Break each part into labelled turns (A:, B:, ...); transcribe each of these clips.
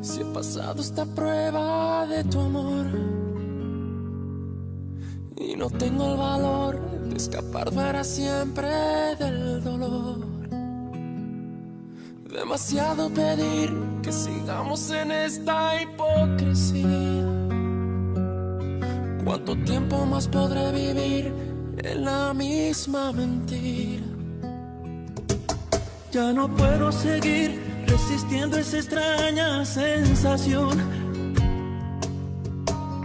A: si he pasado esta prueba de tu amor y no tengo el valor de escapar para siempre del dolor. Demasiado pedir que sigamos en esta hipocresía. ¿Cuánto tiempo más podré vivir en la misma mentira?
B: Ya no puedo seguir resistiendo esa extraña sensación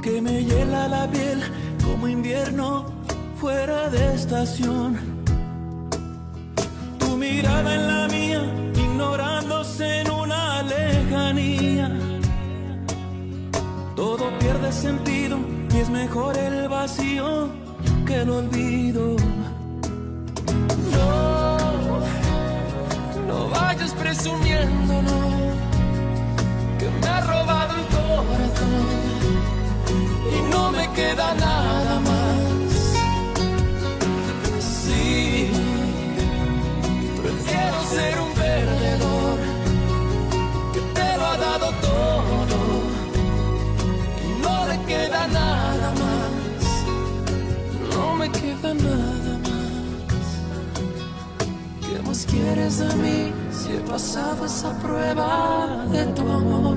B: que me hiela la piel como invierno fuera de estación. Tu mirada en la mía, ignorándose en una lejanía. Todo pierde sentido y es mejor el vacío que el olvido.
A: No vayas presumiendo, no, que me ha robado el corazón y no me queda nada más. Sí, prefiero ser un perdedor que te lo ha dado todo y no le queda nada más. No me queda nada más. ¿Qué más quieres de mí si he pasado esa prueba de tu amor?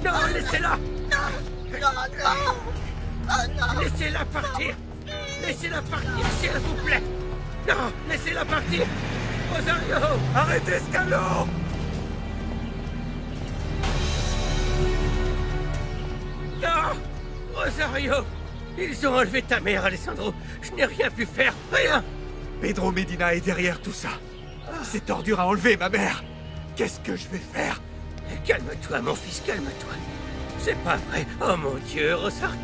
C: Non, laissez-la. Non. Laissez-la partir. Laissez-la partir, s'il vous plaît. Non, laissez-la partir. Rosario, arrêtez ce galop. Non, Rosario, ils ont enlevé ta mère, Alessandro. Je n'ai rien pu faire, rien.
D: Pedro Medina est derrière tout ça. Cette ordure a enlevé ma mère. Qu'est-ce que je vais faire?
C: Calme-toi, mon fils, calme-toi. C'est pas vrai. Oh mon Dieu, Rosario.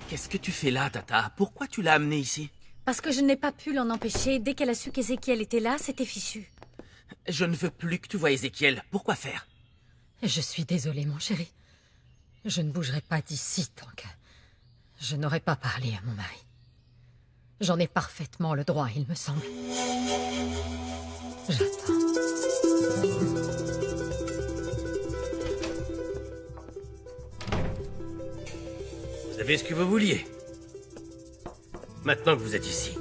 E: Qu'est-ce que tu fais là, Tata? Pourquoi tu l'as amenée ici?
F: Parce que je n'ai pas pu l'en empêcher. Dès qu'elle a su qu'Ézéchiel était là, c'était fichu.
E: Je ne veux plus que tu vois Ézéchiel. Pourquoi faire?
F: Je suis désolée, mon chéri. Je ne bougerai pas d'ici tant que... je n'aurais pas parlé à mon mari. J'en ai parfaitement le droit, il me semble. J'attends.
C: Vous avez ce que vous vouliez. Maintenant que vous êtes ici.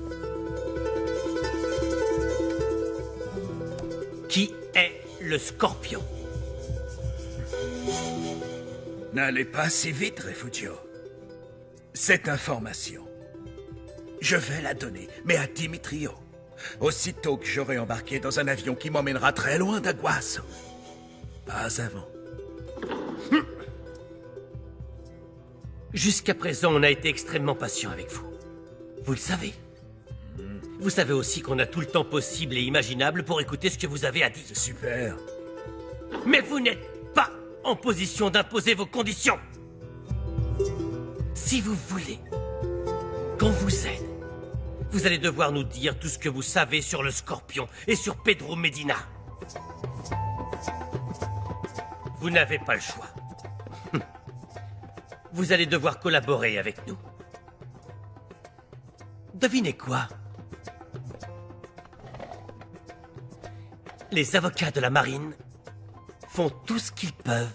C: Qui est le Scorpion?
G: N'allez pas si vite, Refugio. Cette information, je vais la donner, mais à Dimitrio. Aussitôt que j'aurai embarqué dans un avion qui m'emmènera très loin d'Aguaso. Pas avant.
C: Jusqu'à présent, on a été extrêmement patient avec vous. Vous le savez. Vous savez aussi qu'on a tout le temps possible et imaginable pour écouter ce que vous avez à dire.
G: C'est super.
C: Mais vous n'êtes pas en position d'imposer vos conditions. Si vous voulez qu'on vous aide, vous allez devoir nous dire tout ce que vous savez sur le Scorpion et sur Pedro Medina. Vous n'avez pas le choix. Vous allez devoir collaborer avec nous. Devinez quoi? Les avocats de la marine font tout ce qu'ils peuvent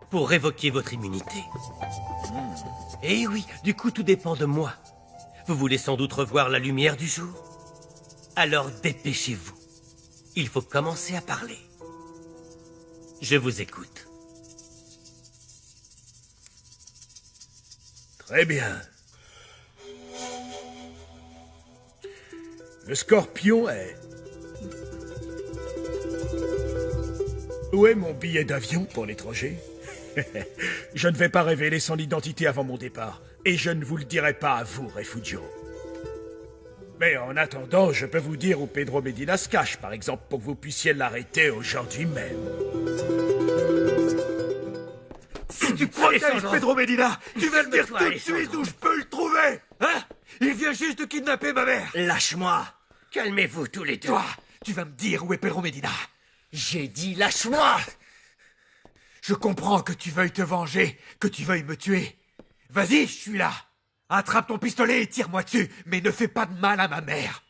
C: pour révoquer votre immunité. Et oui, du coup, tout dépend de moi. Vous voulez sans doute revoir la lumière du jour? Alors dépêchez-vous. Il faut commencer à parler. Je vous écoute.
G: Très bien. Le Scorpion est... Où est mon billet d'avion pour l'étranger? Je ne vais pas révéler son identité avant mon départ. Et je ne vous le dirai pas à vous, Refugio. Mais en attendant, je peux vous dire où Pedro Medina se cache, par exemple, pour que vous puissiez l'arrêter aujourd'hui même.
D: Si tu protèges Pedro Medina, tu vas me dire tout de suite où je peux le trouver. Hein? Il vient juste de kidnapper ma mère.
E: Lâche-moi.
C: Calmez-vous tous les deux.
D: Toi, tu vas me dire où est Pedro Medina.
E: J'ai dit lâche-moi.
D: Je comprends que tu veuilles te venger, que tu veuilles me tuer. Vas-y, je suis là. Attrape ton pistolet et tire-moi dessus, mais ne fais pas de mal à ma mère.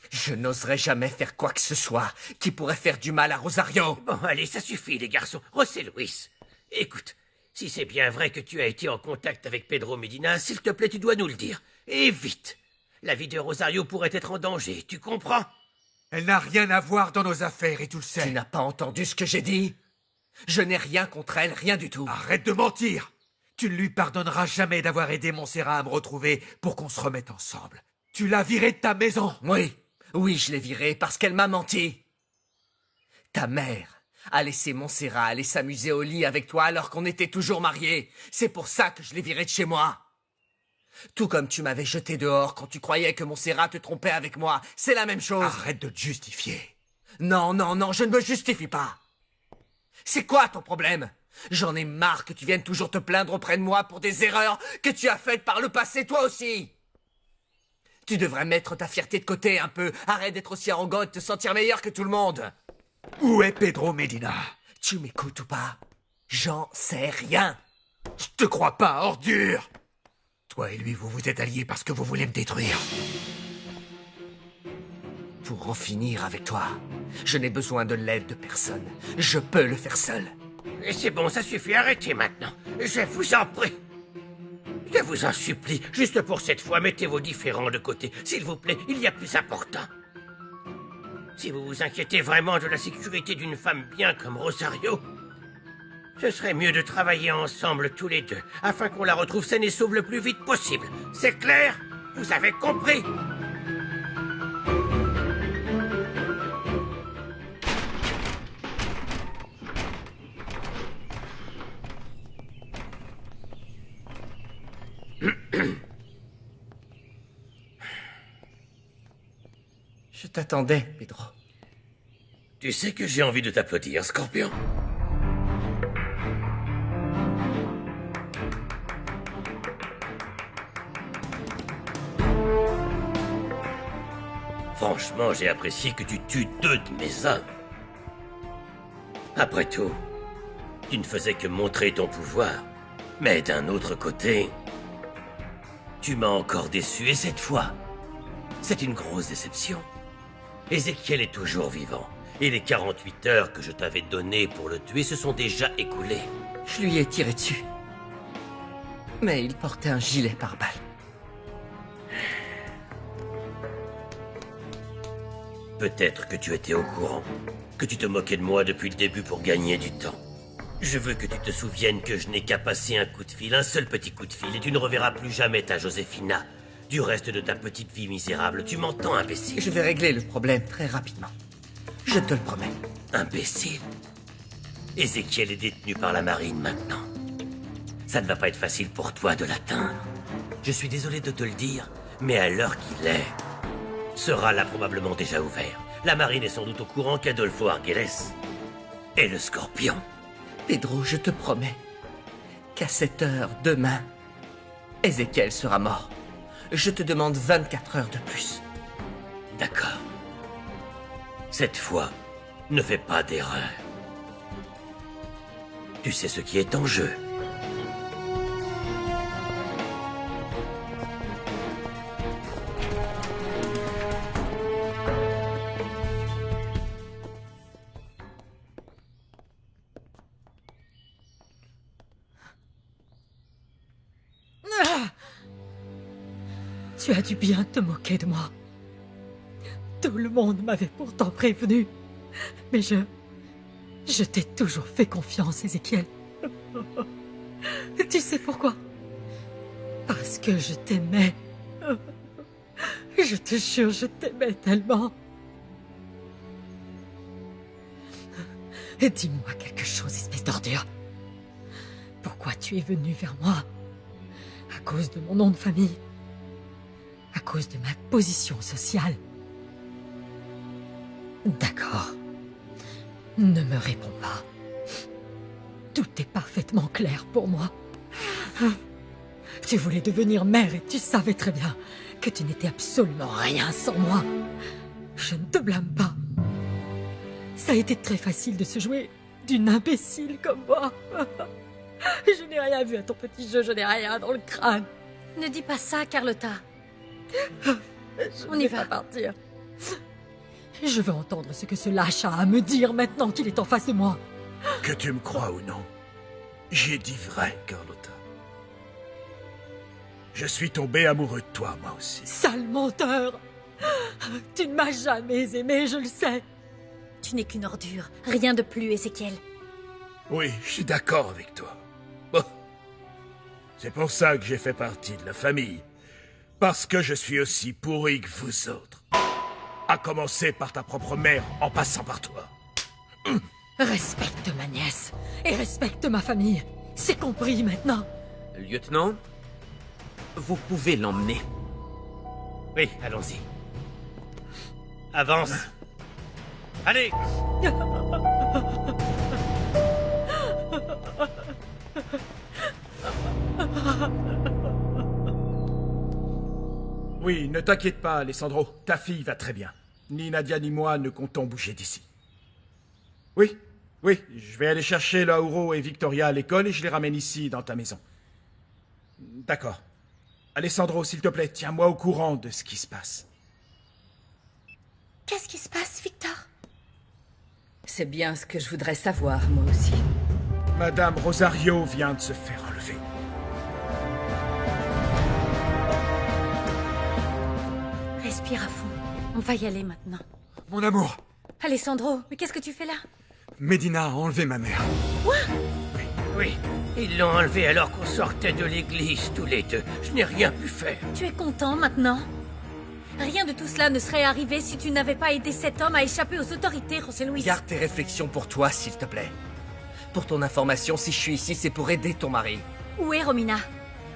H: Je n'oserais jamais faire quoi que ce soit qui pourrait faire du mal à Rosario.
C: Bon, allez, ça suffit, les garçons. José Luis, écoute, si c'est bien vrai que tu as été en contact avec Pedro Medina, s'il te plaît, tu dois nous le dire. Et vite. La vie de Rosario pourrait être en danger, tu comprends?
D: Elle n'a rien à voir dans nos affaires et tu le sais.
H: Tu n'as pas entendu ce que j'ai dit? Je n'ai rien contre elle, rien du tout.
D: Arrête de mentir. Tu ne lui pardonneras jamais d'avoir aidé Montserrat à me retrouver pour qu'on se remette ensemble. Tu l'as virée de ta maison.
H: Oui, je l'ai virée parce qu'elle m'a menti. Ta mère a laissé Montserrat aller s'amuser au lit avec toi alors qu'on était toujours mariés. C'est pour ça que je l'ai virée de chez moi. Tout comme tu m'avais jeté dehors quand tu croyais que Montserrat te trompait avec moi. C'est la même chose.
D: Arrête de te justifier.
H: Non, je ne me justifie pas. C'est quoi ton problème? J'en ai marre que tu viennes toujours te plaindre auprès de moi pour des erreurs que tu as faites par le passé toi aussi. Tu devrais mettre ta fierté de côté un peu. Arrête d'être aussi arrogant et de te sentir meilleur que tout le monde.
D: Où est Pedro Medina?
H: Tu m'écoutes ou pas? J'en sais rien.
D: Je te crois pas, ordure. Toi et lui, vous vous êtes alliés parce que vous voulez me détruire.
H: Pour en finir avec toi, je n'ai besoin de l'aide de personne. Je peux le faire seul.
C: Et c'est bon, ça suffit, arrêtez maintenant. Je vous en prie. Je vous en supplie, juste pour cette fois, mettez vos différends de côté. S'il vous plaît, il y a plus important. Si vous vous inquiétez vraiment de la sécurité d'une femme bien comme Rosario, ce serait mieux de travailler ensemble tous les deux, afin qu'on la retrouve saine et sauve le plus vite possible. C'est clair? Vous avez compris?
H: Je t'attendais, Pedro.
C: Tu sais que j'ai envie de t'applaudir, Scorpion. Franchement, j'ai apprécié que tu tues 2 de mes hommes. Après tout, tu ne faisais que montrer ton pouvoir. Mais d'un autre côté, tu m'as encore déçu, et cette fois, c'est une grosse déception. Ézéchiel est toujours vivant, et les 48 heures que je t'avais données pour le tuer se sont déjà écoulées.
H: Je lui ai tiré dessus. Mais il portait un gilet pare-balles.
C: Peut-être que tu étais au courant, que tu te moquais de moi depuis le début pour gagner du temps. Je veux que tu te souviennes que je n'ai qu'à passer un coup de fil, un seul petit coup de fil, et tu ne reverras plus jamais ta Josefina. Du reste de ta petite vie misérable, tu m'entends, imbécile?
H: Je vais régler le problème très rapidement. Je te le promets.
C: Imbécile? Ézéchiel est détenu par la marine maintenant. Ça ne va pas être facile pour toi de l'atteindre. Je suis désolé de te le dire, mais à l'heure qu'il est, sera là probablement déjà ouvert. La marine est sans doute au courant qu'Adolfo Arguelles est le Scorpion.
H: Pedro, je te promets qu'à cette heure, demain, Ézéchiel sera mort. Je te demande 24 heures de plus.
C: D'accord. Cette fois, ne fais pas d'erreur. Tu sais ce qui est en jeu.
F: Tu as dû bien te moquer de moi. Tout le monde m'avait pourtant prévenu. Mais je t'ai toujours fait confiance, Ézéchiel. Tu sais pourquoi? Parce que je t'aimais. Je te jure, je t'aimais tellement. Dis-moi quelque chose, espèce d'ordure. Pourquoi tu es venu vers moi? À cause de mon nom de famille? À cause de ma position sociale? D'accord. Ne me réponds pas. Tout est parfaitement clair pour moi. Tu voulais devenir mère et tu savais très bien que tu n'étais absolument rien sans moi. Je ne te blâme pas. Ça a été très facile de se jouer d'une imbécile comme moi. Je n'ai rien vu à ton petit jeu, je n'ai rien dans le crâne.
I: Ne dis pas ça, Carlotta.
F: On y va partir. Je veux entendre ce que ce lâche a à me dire maintenant qu'il est en face de moi.
G: Que tu me crois ou non, j'ai dit vrai, Carlotta. Je suis tombé amoureux de toi, moi aussi.
F: Sale menteur! Tu ne m'as jamais aimé, je le sais.
I: Tu n'es qu'une ordure. Rien de plus, Ézéchiel.
G: Oui, je suis d'accord avec toi. Bon. C'est pour ça que j'ai fait partie de la famille. Parce que je suis aussi pourri que vous autres. À commencer par ta propre mère, en passant par toi.
F: Respecte ma nièce et respecte ma famille. C'est compris maintenant.
E: Lieutenant, vous pouvez l'emmener.
C: Oui, allons-y. Avance. Allez!
G: Oui, ne t'inquiète pas, Alessandro. Ta fille va très bien. Ni Nadia ni moi ne comptons bouger d'ici. Oui, je vais aller chercher Lauro et Victoria à l'école et je les ramène ici, dans ta maison. D'accord. Alessandro, s'il te plaît, tiens-moi au courant de ce qui se passe.
I: Qu'est-ce qui se passe, Victor?
J: C'est bien ce que je voudrais savoir, moi aussi.
G: Madame Rosario vient de se faire enlever.
I: Respire à fond. On va y aller maintenant.
D: Mon amour,
I: Alessandro, mais qu'est-ce que tu fais là?
D: Medina a enlevé ma mère.
C: Oui, ils l'ont enlevé alors qu'on sortait de l'église, tous les deux. Je n'ai rien pu faire.
I: Tu es content maintenant? Rien de tout cela ne serait arrivé si tu n'avais pas aidé cet homme à échapper aux autorités, José Luis.
H: Garde tes réflexions pour toi, s'il te plaît. Pour ton information, si je suis ici, c'est pour aider ton mari.
I: Où est Romina?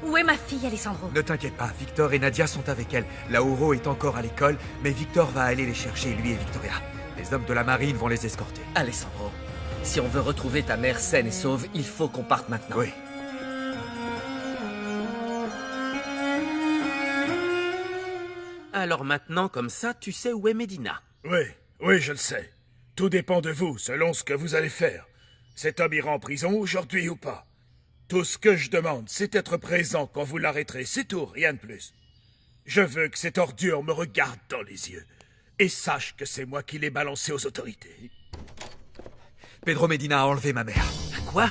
I: Où est ma fille, Alessandro?
D: Ne t'inquiète pas, Victor et Nadia sont avec elle. Lauro est encore à l'école, mais Victor va aller les chercher, lui et Victoria. Les hommes de la marine vont les escorter.
H: Alessandro, si on veut retrouver ta mère saine et sauve, il faut qu'on parte maintenant.
D: Oui.
E: Alors maintenant, comme ça, tu sais où est Medina.
G: Oui, je le sais. Tout dépend de vous, selon ce que vous allez faire. Cet homme ira en prison aujourd'hui ou pas. Tout ce que je demande, c'est être présent quand vous l'arrêterez, c'est tout, rien de plus. Je veux que cette ordure me regarde dans les yeux et sache que c'est moi qui l'ai balancé aux autorités.
D: Pedro Medina a enlevé ma mère.
E: Quoi?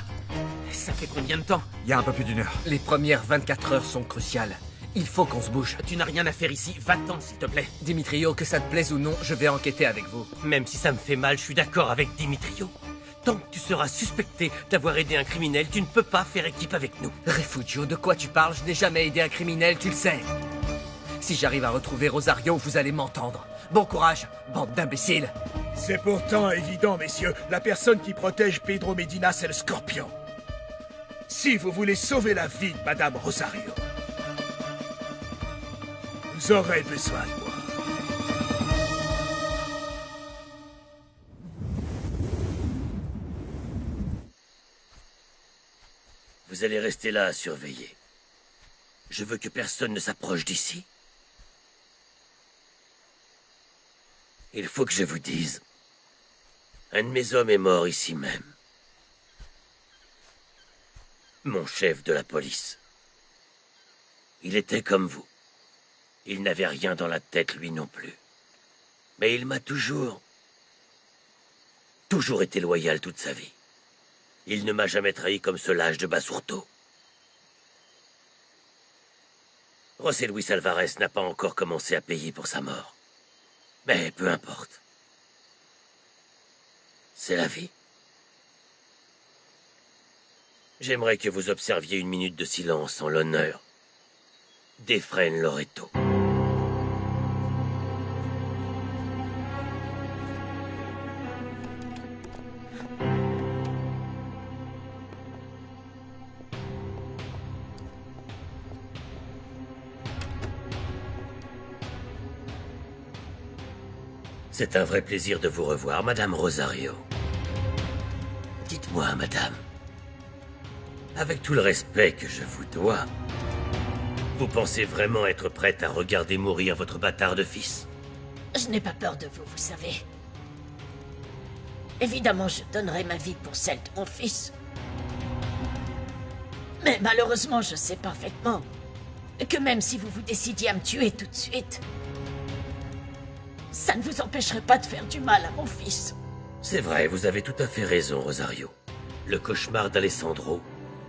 E: Ça fait combien de temps?
D: Il y a un peu plus d'1 heure.
H: Les premières 24 heures sont cruciales. Il faut qu'on se bouge.
E: Tu n'as rien à faire ici, va-t'en s'il te plaît.
H: Dimitrio, que ça te plaise ou non, je vais enquêter avec vous.
C: Même si ça me fait mal, je suis d'accord avec Dimitrio. Tant que tu seras suspecté d'avoir aidé un criminel, tu ne peux pas faire équipe avec nous.
H: Refugio, de quoi tu parles? Je n'ai jamais aidé un criminel, tu le sais. Si j'arrive à retrouver Rosario, vous allez m'entendre. Bon courage, bande d'imbéciles.
G: C'est pourtant évident, messieurs. La personne qui protège Pedro Medina, c'est le Scorpion. Si vous voulez sauver la vie de Madame Rosario, vous aurez besoin de moi.
C: Vous allez rester là à surveiller. Je veux que personne ne s'approche d'ici. Il faut que je vous dise, un de mes hommes est mort ici même. Mon chef de la police. Il était comme vous. Il n'avait rien dans la tête, lui non plus. Mais il m'a toujours été loyal toute sa vie. Il ne m'a jamais trahi comme ce lâche de Basurto. José Luis Alvarez n'a pas encore commencé à payer pour sa mort. Mais peu importe. C'est la vie. J'aimerais que vous observiez 1 minute de silence en l'honneur d'Efrain Loreto. C'est un vrai plaisir de vous revoir, Madame Rosario. Dites-moi, Madame, avec tout le respect que je vous dois, vous pensez vraiment être prête à regarder mourir votre bâtard de fils?
I: Je n'ai pas peur de vous, vous savez.
K: Évidemment, je donnerai ma vie pour celle de mon fils. Mais malheureusement, je sais parfaitement que même si vous vous décidiez à me tuer tout de suite, ça ne vous empêcherait pas de faire du mal à mon fils.
C: C'est vrai, vous avez tout à fait raison, Rosario. Le cauchemar d'Alessandro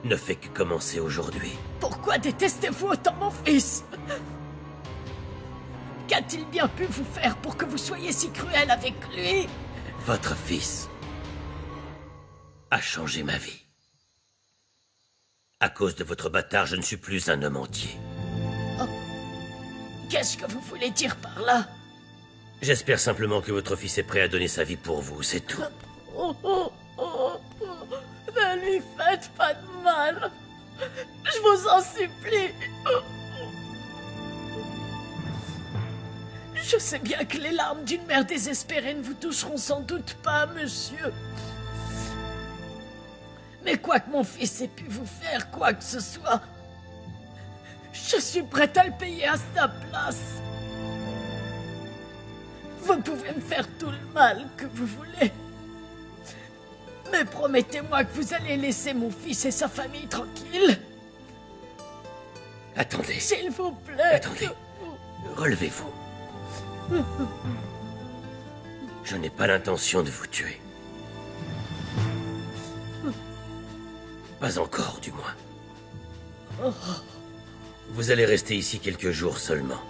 C: ne fait que commencer aujourd'hui.
K: Pourquoi détestez-vous autant mon fils? Qu'a-t-il bien pu vous faire pour que vous soyez si cruel avec lui?
C: Votre fils a changé ma vie. À cause de votre bâtard, je ne suis plus un homme entier.
K: Oh. Qu'est-ce que vous voulez dire par là?
C: J'espère simplement que votre fils est prêt à donner sa vie pour vous, c'est tout.
K: Ne lui faites pas de mal. Je vous en supplie. Je sais bien que les larmes d'une mère désespérée ne vous toucheront sans doute pas, monsieur. Mais quoi que mon fils ait pu vous faire, quoi que ce soit, je suis prête à le payer à sa place. Vous pouvez me faire tout le mal que vous voulez. Mais promettez-moi que vous allez laisser mon fils et sa famille tranquilles.
C: Attendez.
K: S'il vous plaît.
C: Attendez. Relevez-vous. Je n'ai pas l'intention de vous tuer. Pas encore, du moins. Vous allez rester ici quelques jours seulement.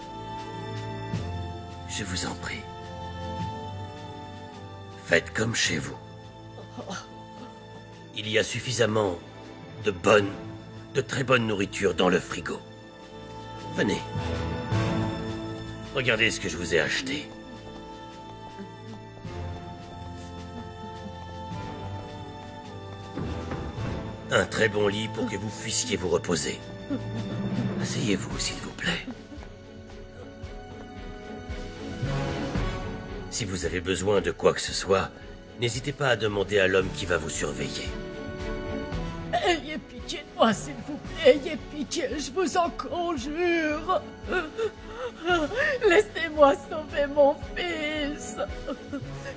C: Je vous en prie. Faites comme chez vous. Il y a suffisamment de très bonne nourriture dans le frigo. Venez. Regardez ce que je vous ai acheté. Un très bon lit pour que vous puissiez vous reposer. Asseyez-vous, s'il vous plaît. Si vous avez besoin de quoi que ce soit, n'hésitez pas à demander à l'homme qui va vous surveiller.
K: Ayez pitié de moi, s'il vous plaît. Ayez pitié, je vous en conjure. Laissez-moi sauver mon fils.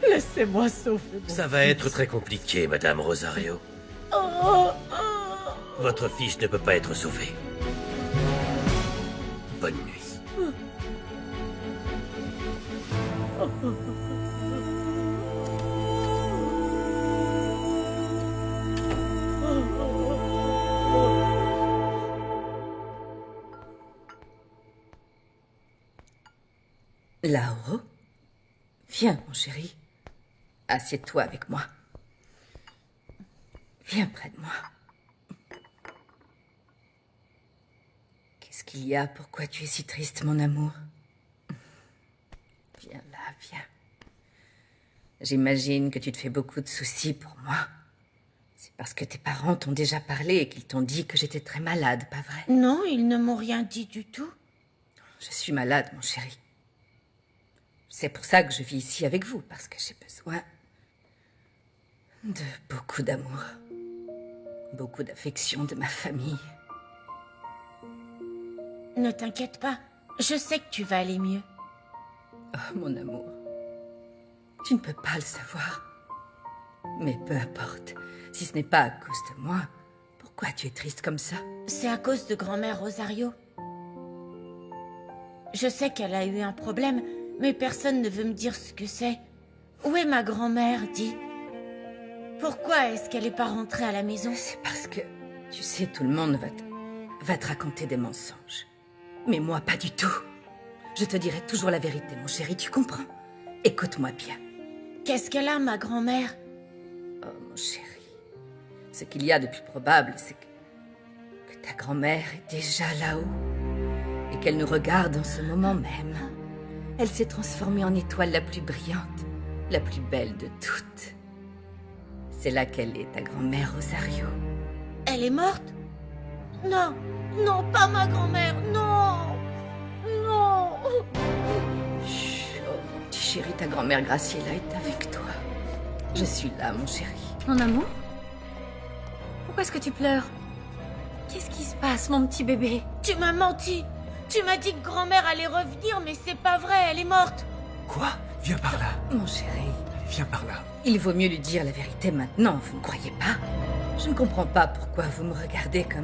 K: Laissez-moi sauver mon fils.
C: Ça va être très compliqué, Madame Rosario. Votre fils ne peut pas être sauvé. Bonne nuit.
J: Lauro, viens, mon chéri. Assieds-toi avec moi. Viens près de moi. Qu'est-ce qu'il y a? Pourquoi tu es si triste, mon amour? Viens là, viens. J'imagine que tu te fais beaucoup de soucis pour moi. C'est parce que tes parents t'ont déjà parlé et qu'ils t'ont dit que j'étais très malade, pas vrai?
K: Non, ils ne m'ont rien dit du tout.
J: Je suis malade, mon chéri. C'est pour ça que je vis ici avec vous, parce que j'ai besoin de beaucoup d'amour. Beaucoup d'affection de ma famille.
K: Ne t'inquiète pas, je sais que tu vas aller mieux.
J: Oh, mon amour. Tu ne peux pas le savoir. Mais peu importe. Si ce n'est pas à cause de moi, pourquoi tu es triste comme ça?
K: C'est à cause de grand-mère Rosario. Je sais qu'elle a eu un problème, mais personne ne veut me dire ce que c'est. Où est ma grand-mère, dis? Pourquoi est-ce qu'elle n'est pas rentrée à la maison?
J: C'est parce que, tu sais, tout le monde va te raconter des mensonges. Mais moi, pas du tout. Je te dirai toujours la vérité, mon chéri, tu comprends? Écoute-moi bien.
K: Qu'est-ce qu'elle a, ma grand-mère?
J: Oh, mon chéri. Ce qu'il y a de plus probable, c'est que ta grand-mère est déjà là-haut. Et qu'elle nous regarde en ce moment même. Elle s'est transformée en étoile la plus brillante, la plus belle de toutes. C'est là qu'elle est, ta grand-mère Rosario.
K: Elle est morte? Non, non, pas ma grand-mère, non, non.
J: Chut, oh mon petit chéri, ta grand-mère Graciela est avec toi. Je suis là, mon chéri.
I: Mon amour? Pourquoi est-ce que tu pleures? Qu'est-ce qui se passe, mon petit bébé?
K: Tu m'as menti. Tu m'as dit que grand-mère allait revenir, mais c'est pas vrai, elle est morte.
D: Quoi? Viens par là.
J: Mon chéri.
D: Viens par là.
J: Il vaut mieux lui dire la vérité maintenant, vous ne croyez pas? Je ne comprends pas pourquoi vous me regardez comme...